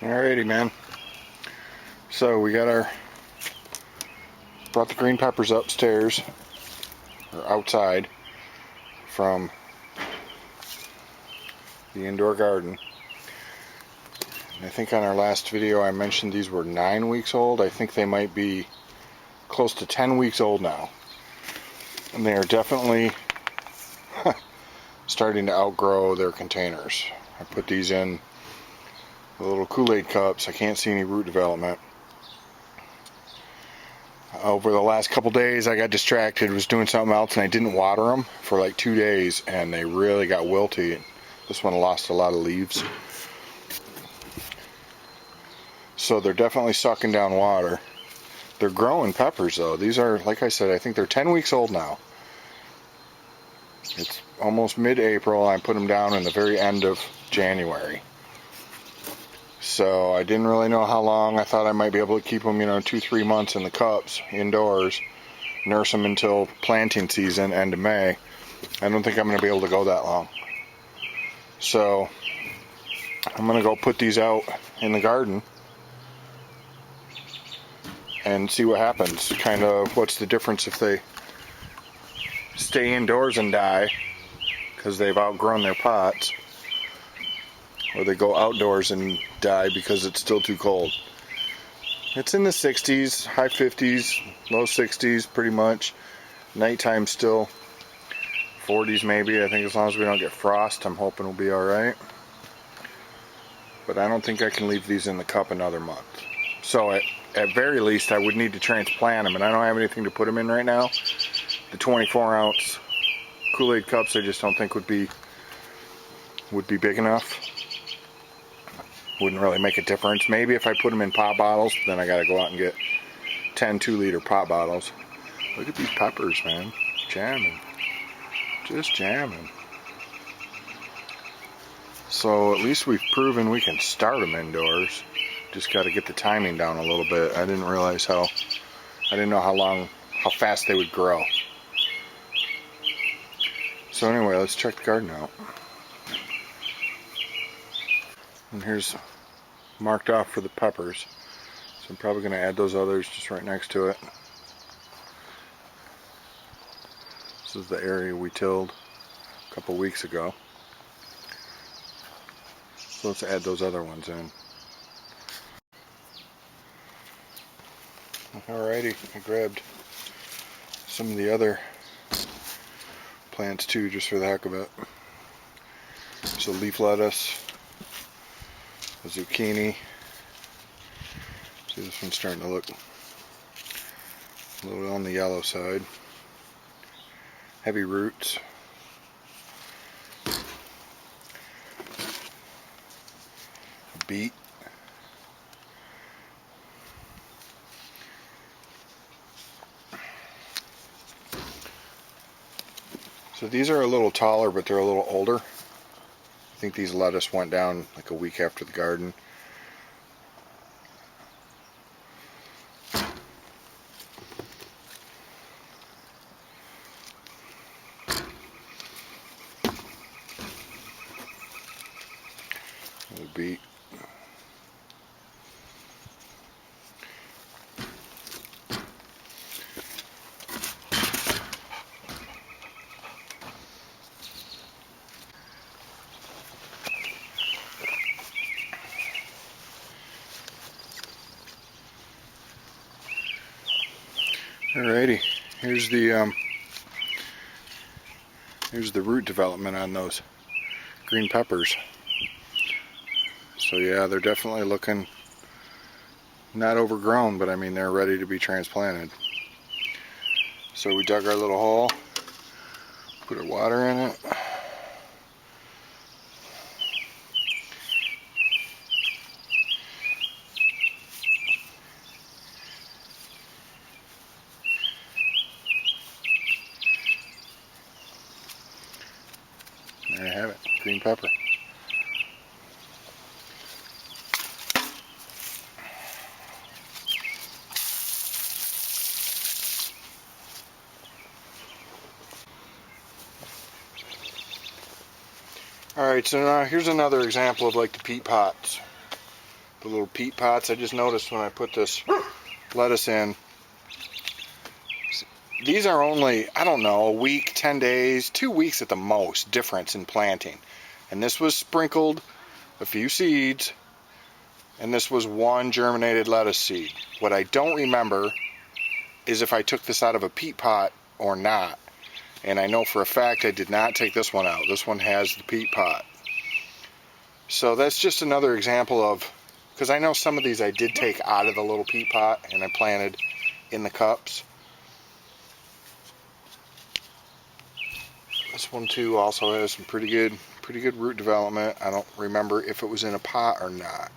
Alrighty, man. So we got brought the green peppers upstairs, or outside, from the indoor garden. And I think on our last video I mentioned these were 9 weeks old. I think they might be close to 10 weeks old now. And they are definitely starting to outgrow their containers. I put these in the little Kool-Aid cups. I can't see any root development. Over the last couple days I got distracted, was doing something else, and I didn't water them for like 2 days, and they really got wilty. This one lost a lot of leaves. So they're definitely sucking down water. They're growing peppers though. These are, like I said, I think they're 10 weeks old now. It's almost mid-April. I put them down in the very end of January. So I didn't really know how long. I thought I might be able to keep them, 2-3 months in the cups, indoors, nurse them until planting season, end of May. I don't think I'm going to be able to go that long. So I'm going to go put these out in the garden and see what happens. Kind of what's the difference if they stay indoors and die because they've outgrown their pots, or they go outdoors and die because it's still too cold. It's in the 60s, high 50s, low 60s pretty much. Nighttime still 40s maybe. I think as long as we don't get frost, I'm hoping we'll be alright. But I don't think I can leave these in the cup another month. So at very least I would need to transplant them, and I don't have anything to put them in right now. The 24-ounce Kool-Aid cups I just don't think would be big enough. Wouldn't really make a difference. Maybe if I put them in pop bottles, then I gotta go out and get 10 2-liter pop bottles. Look at these peppers, man. Jamming. Just jamming. So at least we've proven we can start them indoors. Just gotta get the timing down a little bit. I didn't know how fast they would grow. So anyway, let's check the garden out. And here's marked off for the peppers. So I'm probably going to add those others just right next to it. This is the area we tilled a couple weeks ago. So let's add those other ones in. Alrighty, I grabbed some of the other plants too, just for the heck of it. So leaf lettuce, a zucchini. See, this one's starting to look a little on the yellow side. Heavy roots. Beet. So these are a little taller, but they're a little older. I think these lettuce went down like a week after the garden. Little beet. Alrighty, here's the root development on those green peppers. So yeah, they're definitely looking not overgrown, but I mean they're ready to be transplanted. So we dug our little hole, put our water in it. There you have it, green pepper. Alright, so now here's another example of like the peat pots the little peat pots. I just noticed when I put this lettuce in, these are only, I don't know, a week, 10 days, 2 weeks at the most difference in planting. And this was sprinkled a few seeds, and this was one germinated lettuce seed. What I don't remember is if I took this out of a peat pot or not. And I know for a fact I did not take this one out. This one has the peat pot. So that's just another example of, because I know some of these I did take out of the little peat pot and I planted in the cups. This one too also has some pretty good root development. I don't remember if it was in a pot or not.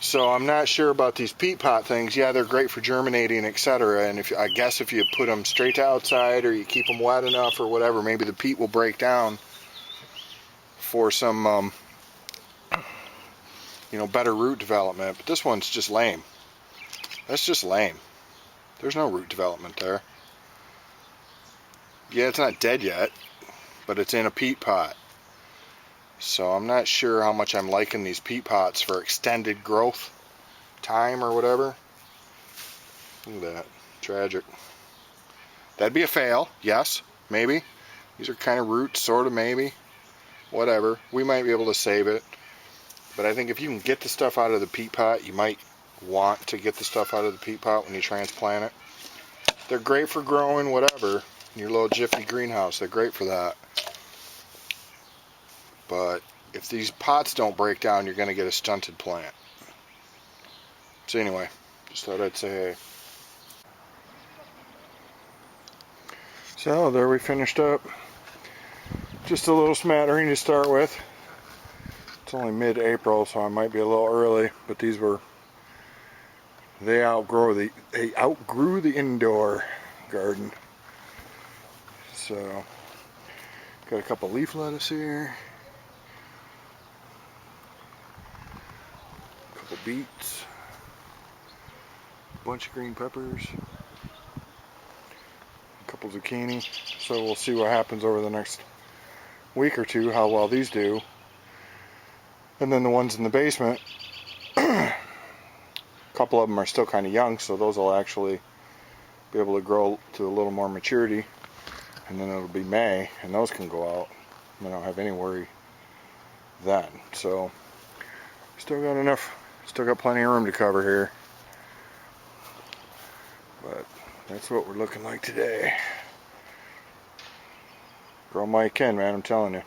So I'm not sure about these peat pot things. Yeah, they're great for germinating, etc. And I guess if you put them straight to outside or you keep them wet enough or whatever, maybe the peat will break down for some, better root development. But this one's just lame. That's just lame. There's no root development there. Yeah, it's not dead yet, but it's in a peat pot. So I'm not sure how much I'm liking these peat pots for extended growth time or whatever. Look at that. Tragic. That'd be a fail. Yes, maybe. These are kind of roots, sort of, maybe. Whatever. We might be able to save it. But I think if you can get the stuff out of the peat pot, you might want to get the stuff out of the peat pot when you transplant it. They're great for growing whatever. In your little Jiffy greenhouse, they're great for that. But if these pots don't break down, you're going to get a stunted plant. So anyway, just thought I'd say hey. So there we finished up. Just a little smattering to start with. It's only mid-April, so I might be a little early, but they outgrew the indoor garden. So got a couple leaf lettuce here, a couple beets, a bunch of green peppers, a couple zucchini. So we'll see what happens over the next week or two, how well these do. And then the ones in the basement, a couple of them are still kind of young, so those will actually be able to grow to a little more maturity. And then it'll be May, and those can go out. I don't have any worry then. So, still got plenty of room to cover here. But that's what we're looking like today. Grow Mike in, man, I'm telling you.